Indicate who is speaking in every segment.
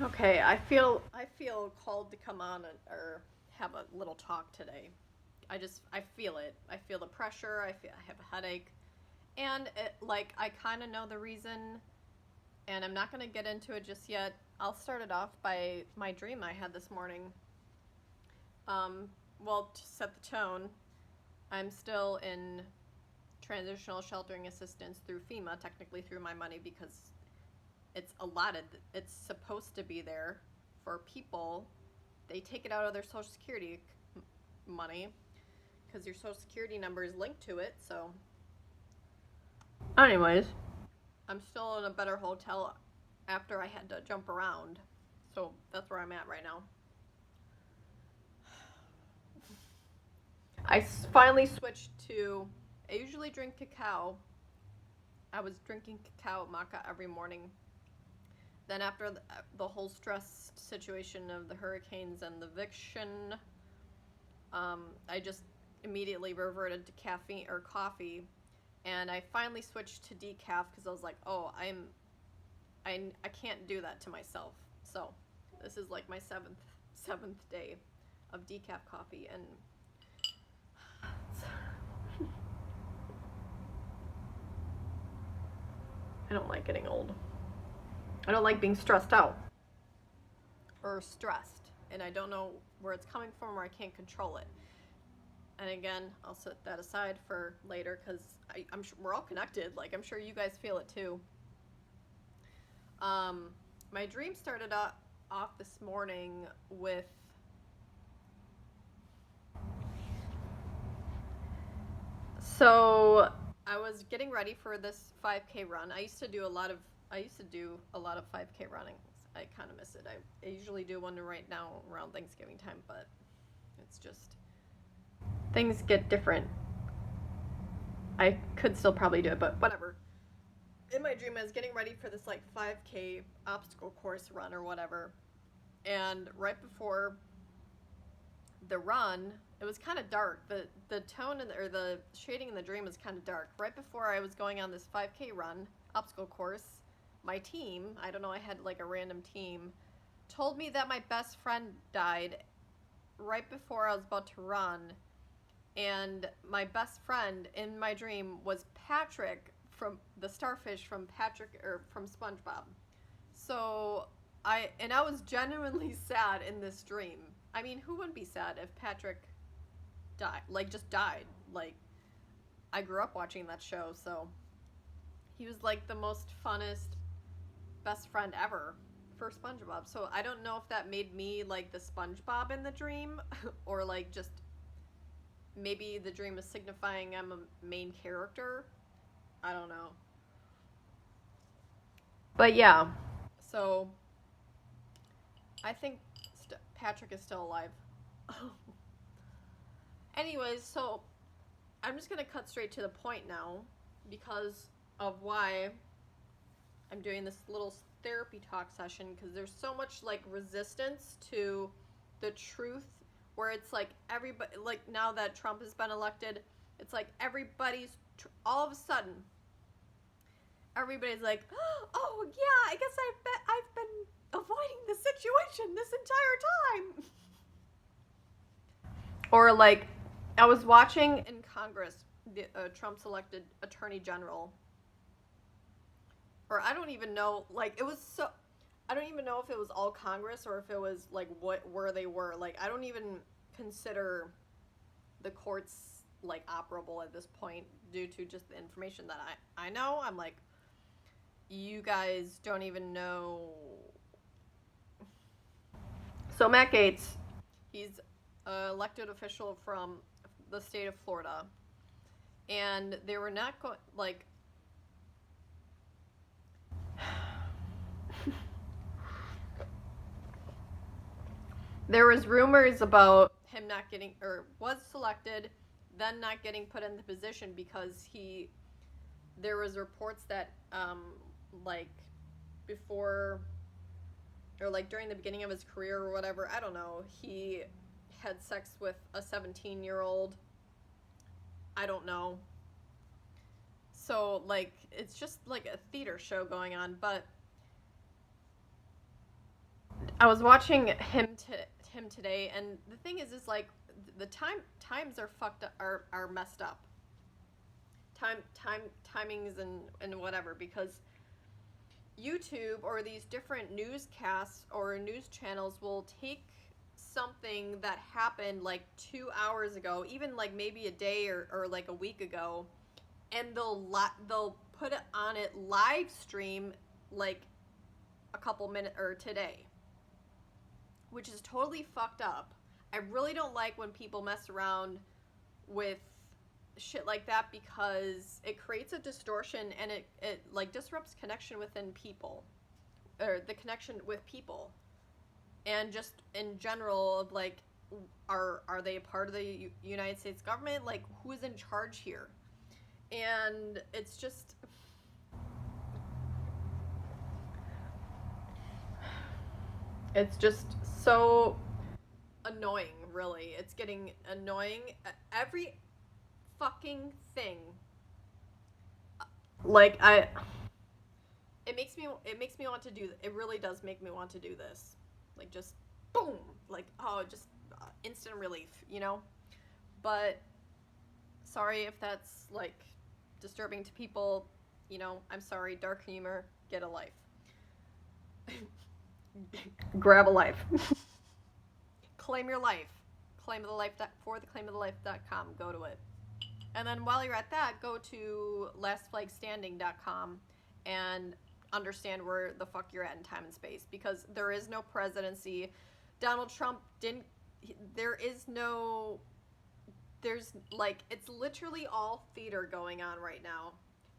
Speaker 1: Okay, I feel called to come on or have a little talk today. I feel it. I feel the pressure. I have a headache, and I kind of know the reason, and I'm not gonna get into it just yet. I'll start it off by my dream I had this morning. Um, well, to set the tone, I'm still in transitional sheltering assistance through FEMA, technically through my money because it's allotted. It's supposed to be there for people. They take it out of their Social Security money because your Social Security number is linked to it. So, anyways, I'm still in a better hotel after I had to jump around. So that's where I'm at right now. I finally switched to. I usually drink cacao. I was drinking cacao maca every morning. Then after the whole stress situation of the hurricanes and the eviction, I just immediately reverted to caffeine or coffee, and I finally switched to decaf because I was like, oh, I can't do that to myself. So this is like my seventh day of decaf coffee, and I don't like getting old. I don't like being stressed out or stressed, and I don't know where it's coming from or I can't control it. And again, I'll set that aside for later because I'm sure we're all connected. Like I'm sure you guys feel it too. Um, my dream started off this morning with. So I was getting ready for this 5K run. I used to do a lot of 5K running. I kind of miss it. I usually do one right now around Thanksgiving time, but it's just things get different. I could still probably do it, but whatever. In my dream, I was getting ready for this like 5K obstacle course run or whatever. And right before the run, it was kind of dark. The tone or the shading in the dream was kind of dark. Right before I was going on this 5K run obstacle course, my team, I don't know, I had like a random team, told me that my best friend died right before I was about to run. And my best friend in my dream was Patrick from the starfish from Patrick or from SpongeBob. So I was genuinely sad in this dream. I mean, who wouldn't be sad if Patrick died? Like just died. Like I grew up watching that show, so he was like the most funnest best friend ever for SpongeBob. So I don't know if that made me like the SpongeBob in the dream or like just maybe the dream is signifying I'm a main character. I don't know. But yeah, so I think Patrick is still alive. Anyways, so I'm just gonna cut straight to the point now because of why I'm doing this little therapy talk session because there's so much like resistance to the truth where it's like everybody like now that Trump has been elected, it's like all of a sudden everybody's like, "Oh, yeah, I guess I've been avoiding the situation this entire time." Or like I was watching in Congress Trump's elected attorney general, or I don't even know, like it was so I don't even know if it was all Congress or if it was like what where they were. Like I don't even consider the courts like operable at this point due to just the information that I know. I'm like, you guys don't even know. So Matt Gaetz, he's an elected official from the state of Florida, and they were not going like there was rumors about him not getting or was selected, then not getting put in the position because he there was reports that like before or like during the beginning of his career or whatever, I don't know, he had sex with a 17-year-old. I don't know. So like it's just like a theater show going on, but I was watching him today, and the thing is like the times are fucked up, are messed up. Timings and whatever, because YouTube or these different newscasts or news channels will take something that happened like 2 hours ago, even like maybe a day or like a week ago, and they'll put it on it live stream like a couple minutes or today, which is totally fucked up. I really don't like when people mess around with shit like that, because it creates a distortion, and it like disrupts connection within people, or the connection with people, and just in general of like, are they a part of the United States government? Like, who's in charge here? And it's just so annoying, really. It's getting annoying. Every fucking thing, like, it makes me want to do, it really does make me want to do this, like, just boom, like, oh, just instant relief, you know. But sorry if that's like disturbing to people, you know. I'm sorry. Dark humor, get a life. Grab a life. Claim your life. Claim of the life for the claimofthelife.com. Go to it. And then while you're at that, go to lastflagstanding.com and understand where the fuck you're at in time and space, because there is no presidency. Donald Trump didn't, there's like, it's literally all theater going on right now.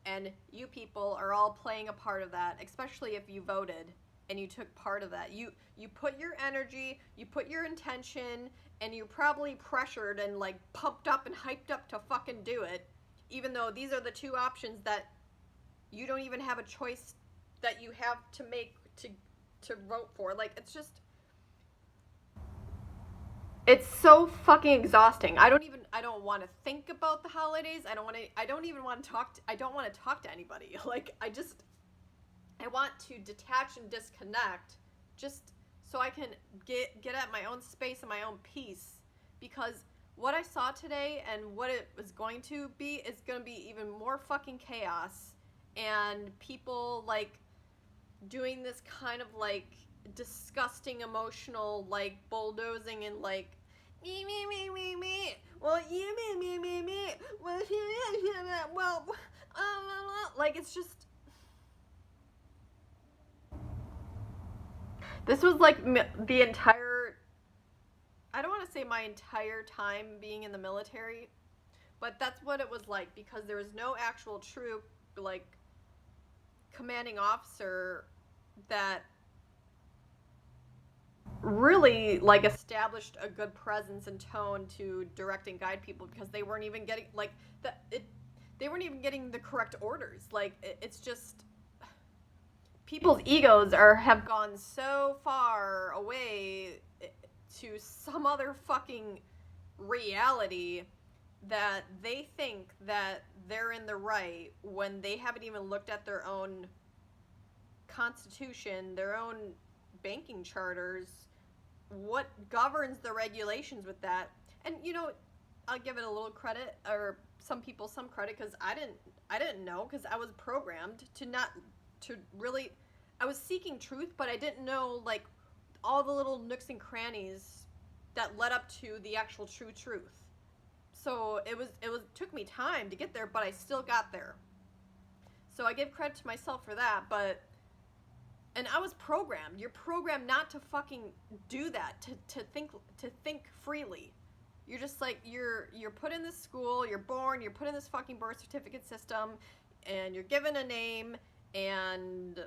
Speaker 1: And you people are all playing a part of that, especially if you voted and you took part of that. You put your energy, you put your intention, and you're probably pressured and like pumped up and hyped up to fucking do it, even though these are the two options that you don't even have a choice that you have to make to vote for. Like, it's so fucking exhausting. I don't want to think about the holidays. I don't want to talk to anybody. Like, I want to detach and disconnect, just so I can get at my own space and my own peace, because what I saw today and what it was going to be is going to be even more fucking chaos, and people like doing this kind of like disgusting emotional like bulldozing and like me, well, you me, well, like, it's just, this was like the entire, I don't want to say my entire time being in the military, but that's what it was like, because there was no actual true like commanding officer that really like established a good presence and tone to direct and guide people, because they weren't even getting like they weren't even getting the correct orders. Like, it's just, people's egos have gone so far away to some other fucking reality that they think that they're in the right when they haven't even looked at their own constitution, their own banking charters, what governs the regulations with that. And, you know, I'll give it a little credit, or some people some credit, because I didn't know, because I was programmed to really, I was seeking truth, but I didn't know like all the little nooks and crannies that led up to the actual true truth. So it took me time to get there, but I still got there. So I give credit to myself for that. But, and I was programmed. You're programmed not to fucking do that, to think freely. You're just like, you're put in this school, you're born, you're put in this fucking birth certificate system, and you're given a name, and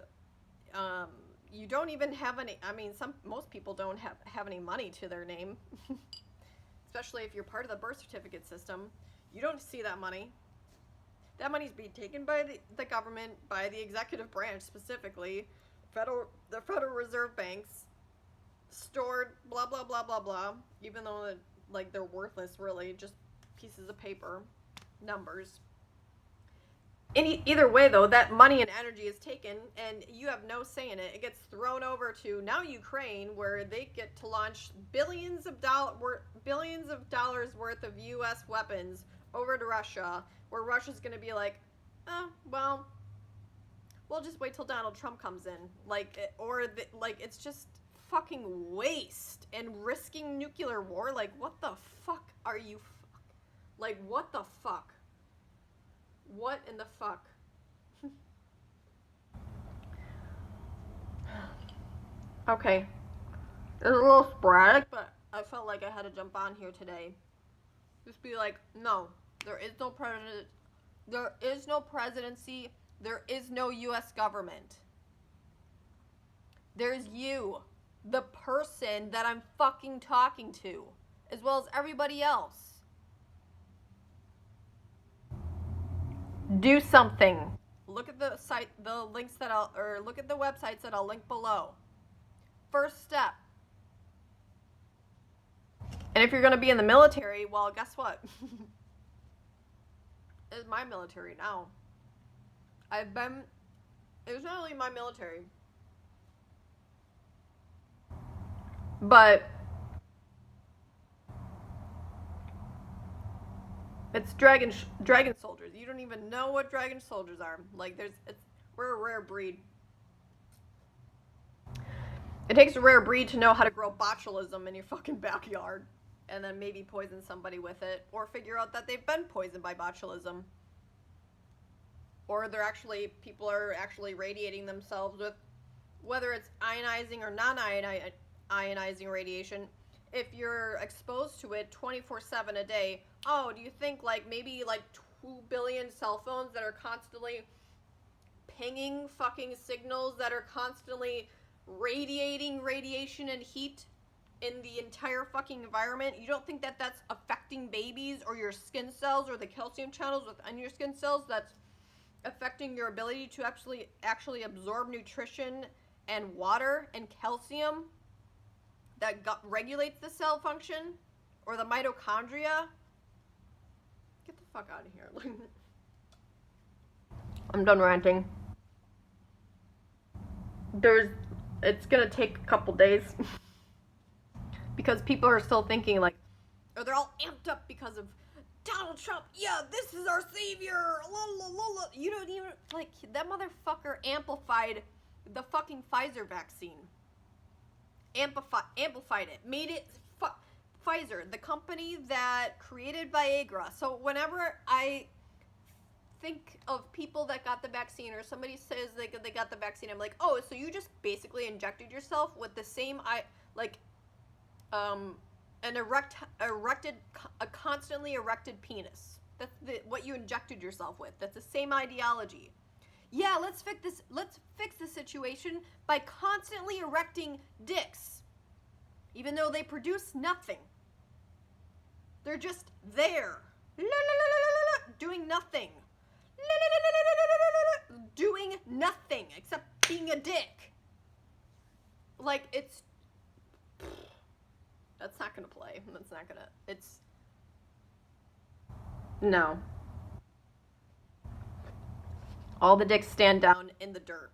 Speaker 1: you don't even have any, I mean, most people don't have any money to their name. Especially if you're part of the birth certificate system. You don't see that money. That money's being taken by the government, by the executive branch specifically, the Federal Reserve banks, stored, blah, blah, blah, blah, blah, even though like they're worthless, really, just pieces of paper, numbers. Either way, though, that money and energy is taken, and you have no say in it. It gets thrown over to now Ukraine, where they get to launch billions of dollars worth of U.S. weapons over to Russia, where Russia's going to be like, oh, well, we'll just wait till Donald Trump comes in, like it's just fucking waste and risking nuclear war. Like, what the fuck are you? Like, what the fuck? What in the fuck? Okay. It's a little sporadic, but I felt like I had to jump on here today. Just be like, no, there is no president. There is no presidency. There is no U.S. government. There's you, the person that I'm fucking talking to, as well as everybody else. Do something. Look at the site, the links that look at the websites that I'll link below. First step. And if you're going to be in the military, well, guess what? It's my military now. It's not only my military, but it's dragon soldiers. You don't even know what dragon soldiers are. Like, we're a rare breed. It takes a rare breed to know how to grow botulism in your fucking backyard, and then maybe poison somebody with it, or figure out that they've been poisoned by botulism, or people are actually radiating themselves with, whether it's ionizing or non-ionizing radiation. If you're exposed to it 24/7 a day, oh, do you think maybe 2 billion cell phones that are constantly pinging fucking signals that are constantly radiating radiation and heat in the entire fucking environment? You don't think that that's affecting babies or your skin cells or the calcium channels within your skin cells? That's affecting your ability to actually absorb nutrition and water and calcium that regulates the cell function or the mitochondria? Get the fuck out of here. I'm done ranting. It's gonna take a couple days because people are still thinking or they're all amped up because of Donald Trump. Yeah, this is our savior. La, la, la, la. You don't even that motherfucker amplified the fucking Pfizer vaccine. Amplified it, made it Pfizer, the company that created Viagra. So whenever I think of people that got the vaccine, or somebody says they got the vaccine, I'm like, oh, so you just basically injected yourself with the same a constantly erected penis. That's what you injected yourself with. That's the same ideology. Yeah, let's fix the situation by constantly erecting dicks, even though they produce nothing. They're just there, doing nothing, doing nothing except being a dick. That's not gonna play. No. All the dicks stand down in the dirt.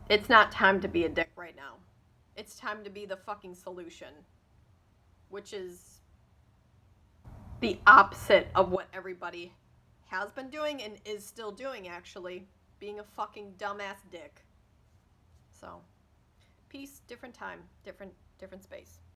Speaker 1: It's not time to be a dick right now. It's time to be the fucking solution, which is the opposite of what everybody has been doing and is still doing, actually. Being a fucking dumbass dick. So, peace, different time, different space.